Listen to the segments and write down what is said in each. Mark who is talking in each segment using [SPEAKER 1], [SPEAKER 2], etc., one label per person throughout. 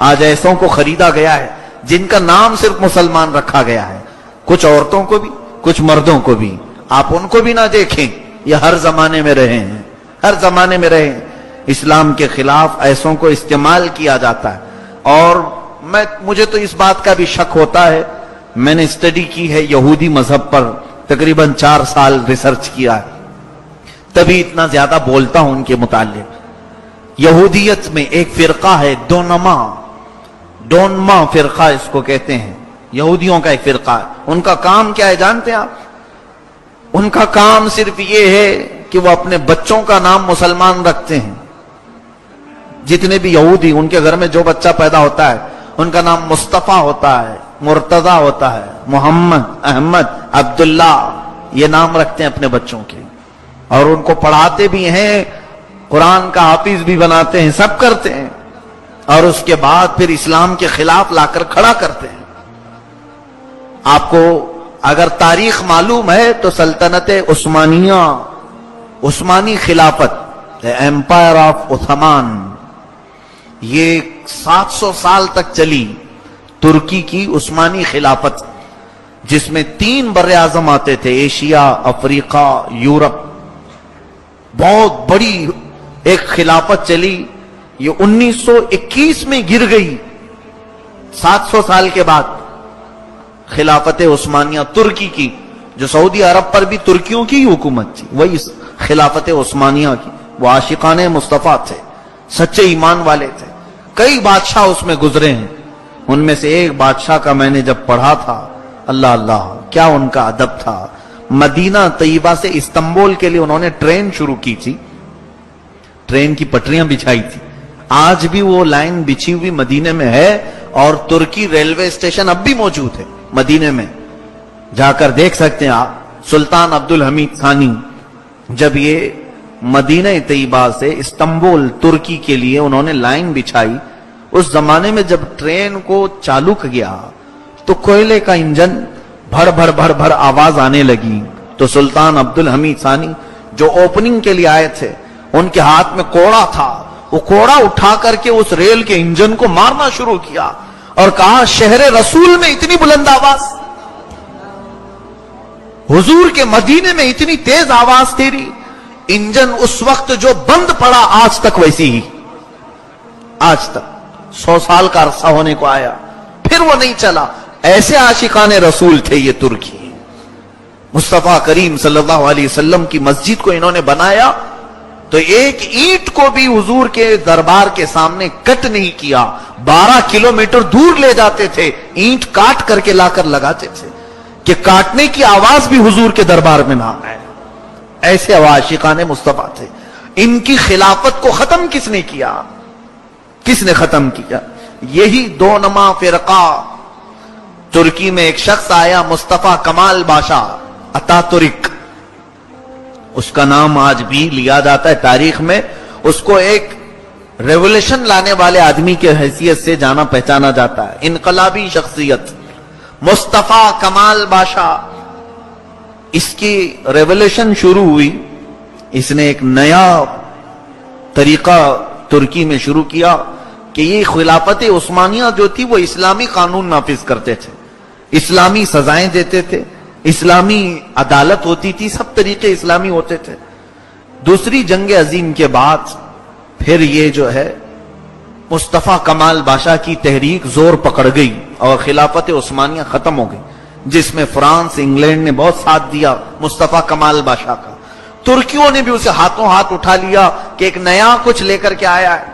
[SPEAKER 1] آج ایسوں کو خریدا گیا ہے جن کا نام صرف مسلمان رکھا گیا ہے، کچھ عورتوں کو بھی کچھ مردوں کو بھی. آپ ان کو بھی نہ دیکھیں، یہ ہر زمانے میں رہے ہیں، ہر زمانے میں رہے ہیں. اسلام کے خلاف ایسوں کو استعمال کیا جاتا ہے. اور مجھے تو اس بات کا بھی شک ہوتا ہے، میں نے اسٹڈی کی ہے یہودی مذہب پر، تقریباً 4 سال ریسرچ کیا ہے، تبھی اتنا زیادہ بولتا ہوں ان کے متعلق. یہودیت میں ایک فرقہ ہے ڈونما فرقہ اس کو کہتے ہیں، یہودیوں کا ایک فرقہ ہے. ان کا کام کیا ہے جانتے ہیں آپ؟ ان کا کام صرف یہ ہے کہ وہ اپنے بچوں کا نام مسلمان رکھتے ہیں. جتنے بھی یہودی، ان کے گھر میں جو بچہ پیدا ہوتا ہے ان کا نام مصطفیٰ ہوتا ہے، مرتضی ہوتا ہے، محمد، احمد، عبداللہ، یہ نام رکھتے ہیں اپنے بچوں کے. اور ان کو پڑھاتے بھی ہیں، قرآن کا حافظ بھی بناتے ہیں، سب کرتے ہیں. اور اس کے بعد پھر اسلام کے خلاف لا کر کھڑا کرتے ہیں. آپ کو اگر تاریخ معلوم ہے تو سلطنت عثمانیہ، عثمانی خلافت، ایمپائر آف عثمان، یہ 700 سال تک چلی. ترکی کی عثمانی خلافت، جس میں 3 بر اعظم آتے تھے، ایشیا، افریقہ، یورپ. بہت بڑی ایک خلافت چلی. یہ 1921 میں گر گئی. 700 سال کے بعد خلافت عثمانیہ ترکی کی، جو سعودی عرب پر بھی ترکیوں کی حکومت تھی، وہی خلافت عثمانیہ کی. وہ عاشقان مصطفیٰ تھے، سچے ایمان والے تھے. کئی بادشاہ اس میں گزرے ہیں. ان میں سے ایک بادشاہ کا میں نے جب پڑھا تھا، اللہ اللہ کیا ان کا ادب تھا. مدینہ طیبہ سے استنبول کے لیے انہوں نے ٹرین شروع کی تھی، ٹرین کی پٹریاں بچھائی تھی. آج بھی وہ لائن بچھی ہوئی مدینے میں ہے، اور ترکی ریلوے اسٹیشن اب بھی موجود ہے مدینے میں، جا کر دیکھ سکتے ہیں آپ. سلطان عبدالحمید ثانی جب یہ مدینہ طیبہ سے استنبول ترکی کے لیے انہوں نے لائن بچھائی، اس زمانے میں جب ٹرین کو چالو کیا تو کوئلے کا انجن بھڑ بھڑ بھڑ بھڑ آواز آنے لگی. تو سلطان عبدالحمید ثانی جو اوپننگ کے لیے آئے تھے، ان کے ہاتھ میں کوڑا تھا. وہ کوڑا اٹھا کر کے اس ریل کے انجن کو مارنا شروع کیا اور کہا، شہر رسول میں اتنی بلند آواز، حضور کے مدینے میں اتنی تیز آواز تیری. انجن اس وقت جو بند پڑا، آج تک ویسی ہی، آج تک 100 سال کا عرصہ ہونے کو آیا، پھر وہ نہیں چلا. ایسے عاشقان رسول تھے یہ ترکی. مصطفیٰ کریم صلی اللہ علیہ وسلم کی مسجد کو انہوں نے بنایا تو ایک اینٹ کو بھی حضور کے دربار کے سامنے کٹ نہیں کیا. 12 کلومیٹر دور لے جاتے تھے، اینٹ کاٹ کر کے لا کر لگاتے تھے کہ کاٹنے کی آواز بھی حضور کے دربار میں نہ آئے. ایسے عاشقان مصطفیٰ تھے. ان کی خلافت کو ختم کس نے کیا؟ کس نے ختم کیا؟ یہی دونما فرقہ. ترکی میں ایک شخص آیا، مصطفیٰ کمال باشا اتا ترک، اس کا نام آج بھی لیا جاتا ہے تاریخ میں. اس کو ایک ریولوشن لانے والے آدمی کے حیثیت سے جانا پہچانا جاتا ہے، انقلابی شخصیت مصطفیٰ کمال باشا. اس کی ریولوشن شروع ہوئی، اس نے ایک نیا طریقہ ترکی میں شروع کیا کہ یہ خلافت عثمانیہ جو تھی وہ اسلامی قانون نافذ کرتے تھے، اسلامی سزائیں دیتے تھے، اسلامی عدالت ہوتی تھی، سب طریقے اسلامی ہوتے تھے. دوسری جنگ عظیم کے بعد پھر یہ جو ہے مصطفیٰ کمال باشا کی تحریک زور پکڑ گئی اور خلافت عثمانیہ ختم ہو گئی، جس میں فرانس، انگلینڈ نے بہت ساتھ دیا مصطفیٰ کمال باشا کا. ترکیوں نے بھی اسے ہاتھوں ہاتھ اٹھا لیا کہ ایک نیا کچھ لے کر کے آیا ہے.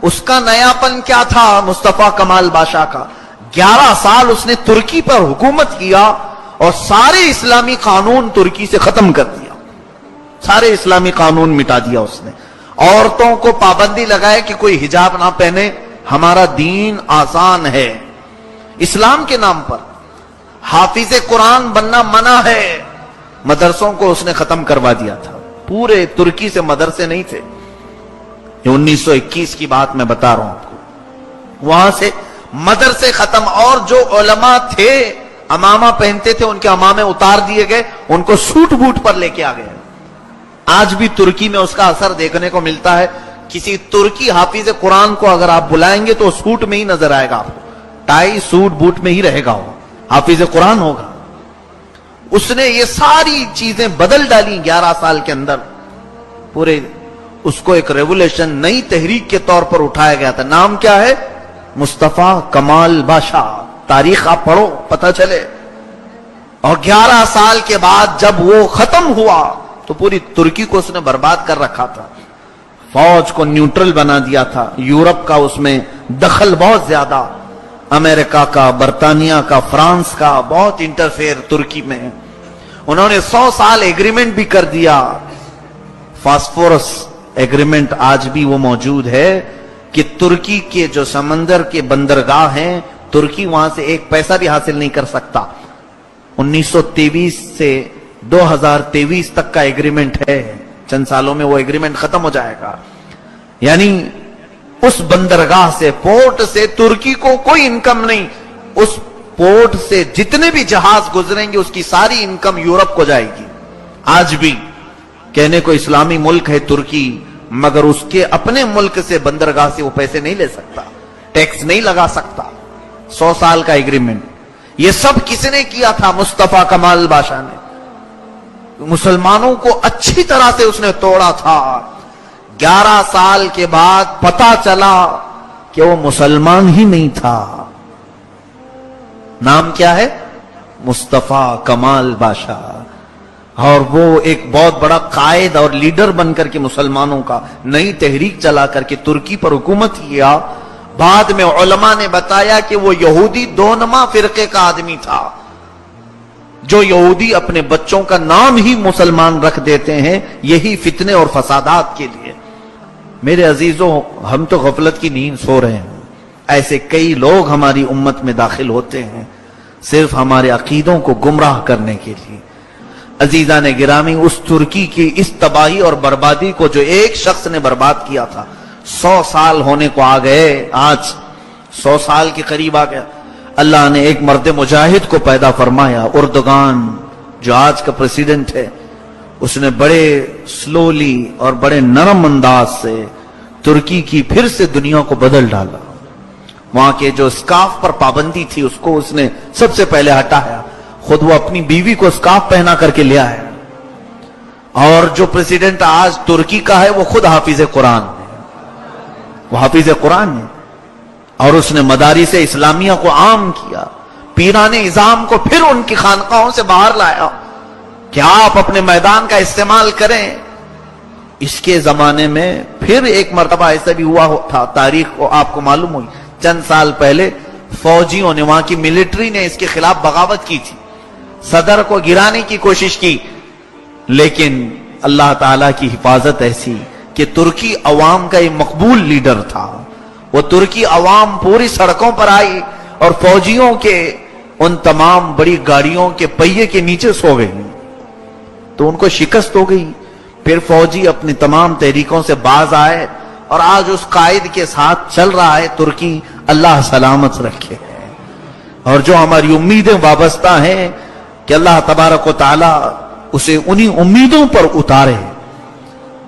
[SPEAKER 1] اس کا نیا پن کیا تھا مصطفیٰ کمال باشا کا؟ 11 سال اس نے ترکی پر حکومت کیا اور سارے اسلامی قانون ترکی سے ختم کر دیا، سارے اسلامی قانون مٹا دیا اس نے. عورتوں کو پابندی لگائے کہ کوئی حجاب نہ پہنے، ہمارا دین آسان ہے. اسلام کے نام پر حافظ قرآن بننا منع ہے. مدرسوں کو اس نے ختم کروا دیا تھا. پورے ترکی سے مدرسے نہیں تھے. یہ 1921 کی بات میں بتا رہا ہوں آپ کو. وہاں سے مدرسے ختم، اور جو علماء تھے امامہ پہنتے تھے ان کے امامے اتار دیے گئے، ان کو سوٹ بوٹ پر لے کے آ گئے. آج بھی ترکی میں اس کا اثر دیکھنے کو ملتا ہے. کسی ترکی حافظ قرآن کو اگر آپ بلائیں گے تو سوٹ میں ہی نظر آئے گا آپ کو, ٹائی سوٹ بوٹ میں ہی رہے گا, وہ حافظ قرآن ہوگا. اس نے یہ ساری چیزیں بدل ڈالی 11 سال کے اندر. پورے اس کو ایک ریولیوشن, نئی تحریک کے طور پر اٹھایا گیا تھا. نام کیا ہے؟ مصطفیٰ کمال بادشاہ. تاریخ آپ پڑھو پتہ چلے. اور 11 سال کے بعد جب وہ ختم ہوا تو پوری ترکی کو اس نے برباد کر رکھا تھا, فوج کو نیوٹرل بنا دیا تھا. یورپ کا اس میں دخل بہت زیادہ, امریکہ کا, برطانیہ کا, فرانس کا بہت انٹرفیئر ترکی میں. انہوں نے 100 سال ایگریمنٹ بھی کر دیا. فاسفورس ایگریمنٹ آج بھی وہ موجود ہے کہ ترکی کے جو سمندر کے بندرگاہ ہیں, ترکی وہاں سے ایک پیسہ بھی حاصل نہیں کر سکتا. 1923 سے 2023 تک کا ایگریمنٹ ہے. چند سالوں میں وہ ایگریمنٹ ختم ہو جائے گا. یعنی اس بندرگاہ سے, پورٹ سے ترکی کو کوئی انکم نہیں. اس پورٹ سے جتنے بھی جہاز گزریں گے اس کی ساری انکم یورپ کو جائے گی. آج بھی کہنے کو اسلامی ملک ہے ترکی, مگر اس کے اپنے ملک سے بندرگاہ سے وہ پیسے نہیں لے سکتا, ٹیکس نہیں لگا سکتا. 100 سال کا ایگریمنٹ. یہ سب کس نے کیا تھا؟ مصطفیٰ کمال بادشاہ نے. مسلمانوں کو اچھی طرح سے اس نے توڑا تھا. 11 سال کے بعد پتا چلا کہ وہ مسلمان ہی نہیں تھا. نام کیا ہے؟ مصطفیٰ کمال بادشاہ. اور وہ ایک بہت بڑا قائد اور لیڈر بن کر کے مسلمانوں کا نئی تحریک چلا کر کے ترکی پر حکومت کیا. بعد میں علماء نے بتایا کہ وہ یہودی 2 نما فرقے کا آدمی تھا. جو یہودی اپنے بچوں کا نام ہی مسلمان رکھ دیتے ہیں یہی فتنے اور فسادات کے لیے. میرے عزیزوں, ہم تو غفلت کی نیند سو رہے ہیں. ایسے کئی لوگ ہماری امت میں داخل ہوتے ہیں صرف ہمارے عقیدوں کو گمراہ کرنے کے لیے. عزیزان گرامی, اس ترکی کی اس تباہی اور بربادی کو جو ایک شخص نے برباد کیا تھا, 100 سال ہونے کو آ گئے. آج 100 سال کے قریب آ گیا. اللہ نے ایک مرد مجاہد کو پیدا فرمایا. اردوغان جو آج کا پریزیڈنٹ ہے, اس نے بڑے سلولی اور بڑے نرم انداز سے ترکی کی پھر سے دنیا کو بدل ڈالا. وہاں کے جو اسکارف پر پابندی تھی اس کو اس نے سب سے پہلے ہٹایا. خود وہ اپنی بیوی کو اسکارف پہنا کر کے لیا ہے. اور جو پریزیڈنٹ آج ترکی کا ہے وہ خود حافظ قرآن ہے. وہ حافظ قرآن ہے. اور اس نے مدارس اسلامیہ کو عام کیا. پیران نظام کو پھر ان کی خانقاہوں سے باہر لایا کہ آپ اپنے میدان کا استعمال کریں. اس کے زمانے میں پھر ایک مرتبہ ایسا بھی ہوا تھا, تاریخ کو آپ کو معلوم ہوئی. چند سال پہلے فوجیوں نے, وہاں کی ملٹری نے اس کے خلاف بغاوت کی تھی. صدر کو گرانے کی کوشش کی, لیکن اللہ تعالیٰ کی حفاظت ایسی کہ ترکی عوام کا یہ مقبول لیڈر تھا. وہ ترکی عوام پوری سڑکوں پر آئی اور فوجیوں کے ان تمام بڑی گاڑیوں کے پہیے کے نیچے سو گئی. تو ان کو شکست ہو گئی. پھر فوجی اپنی تمام تحریکوں سے باز آئے اور آج اس قائد کے ساتھ چل رہا ہے ترکی. اللہ سلامت رکھے. اور جو ہماری امیدیں وابستہ ہیں کہ اللہ تبارک و تعالی اسے انہی امیدوں پر اتارے,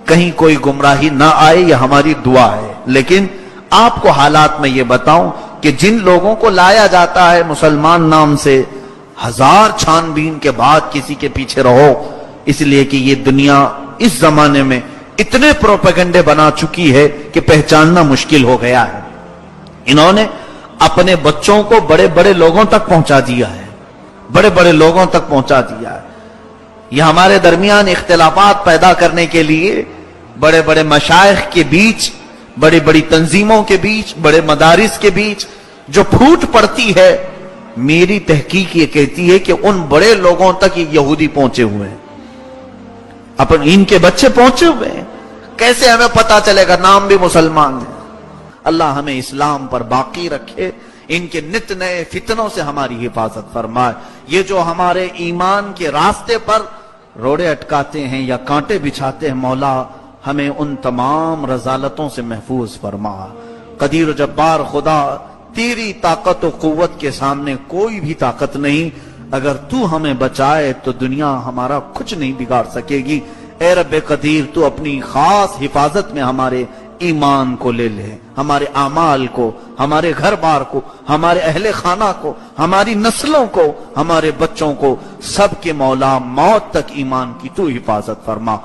[SPEAKER 1] کہیں کوئی گمراہی نہ آئے, یہ ہماری دعا ہے. لیکن آپ کو حالات میں یہ بتاؤں کہ جن لوگوں کو لایا جاتا ہے مسلمان نام سے, 1000 چھان بین کے بعد کسی کے پیچھے رہو, اس لیے کہ یہ دنیا اس زمانے میں اتنے پروپیگنڈے بنا چکی ہے کہ پہچاننا مشکل ہو گیا ہے. انہوں نے اپنے بچوں کو بڑے بڑے لوگوں تک پہنچا دیا ہے, بڑے بڑے لوگوں تک پہنچا دیا ہے. یہ ہمارے درمیان اختلافات پیدا کرنے کے لیے بڑے بڑے مشائخ کے بیچ, بڑی بڑی تنظیموں کے بیچ, بڑے مدارس کے بیچ جو پھوٹ پڑتی ہے, میری تحقیق یہ کہتی ہے کہ ان بڑے لوگوں تک یہ یہودی پہنچے ہوئے ہیں, ان کے بچے پہنچے ہوئے ہیں. کیسے ہمیں پتا چلے گا؟ نام بھی مسلمان ہے. اللہ ہمیں اسلام پر باقی رکھے, ان کے نت نئے فتنوں سے ہماری حفاظت فرمائے. یہ جو ہمارے ایمان کے راستے پر روڑے اٹکاتے ہیں یا کانٹے بچھاتے ہیں, مولا ہمیں ان تمام رذالتوں سے محفوظ فرما. قدیر و جبار خدا, تیری طاقت و قوت کے سامنے کوئی بھی طاقت نہیں. اگر تو ہمیں بچائے تو دنیا ہمارا کچھ نہیں بگاڑ سکے گی. اے رب قدیر, تو اپنی خاص حفاظت میں ہمارے ایمان کو لے لے، ہمارے اعمال کو، ہمارے گھر بار کو، ہمارے اہل خانہ کو، ہماری نسلوں کو، ہمارے بچوں کو، سب کے مولا موت تک ایمان کی تو حفاظت فرما۔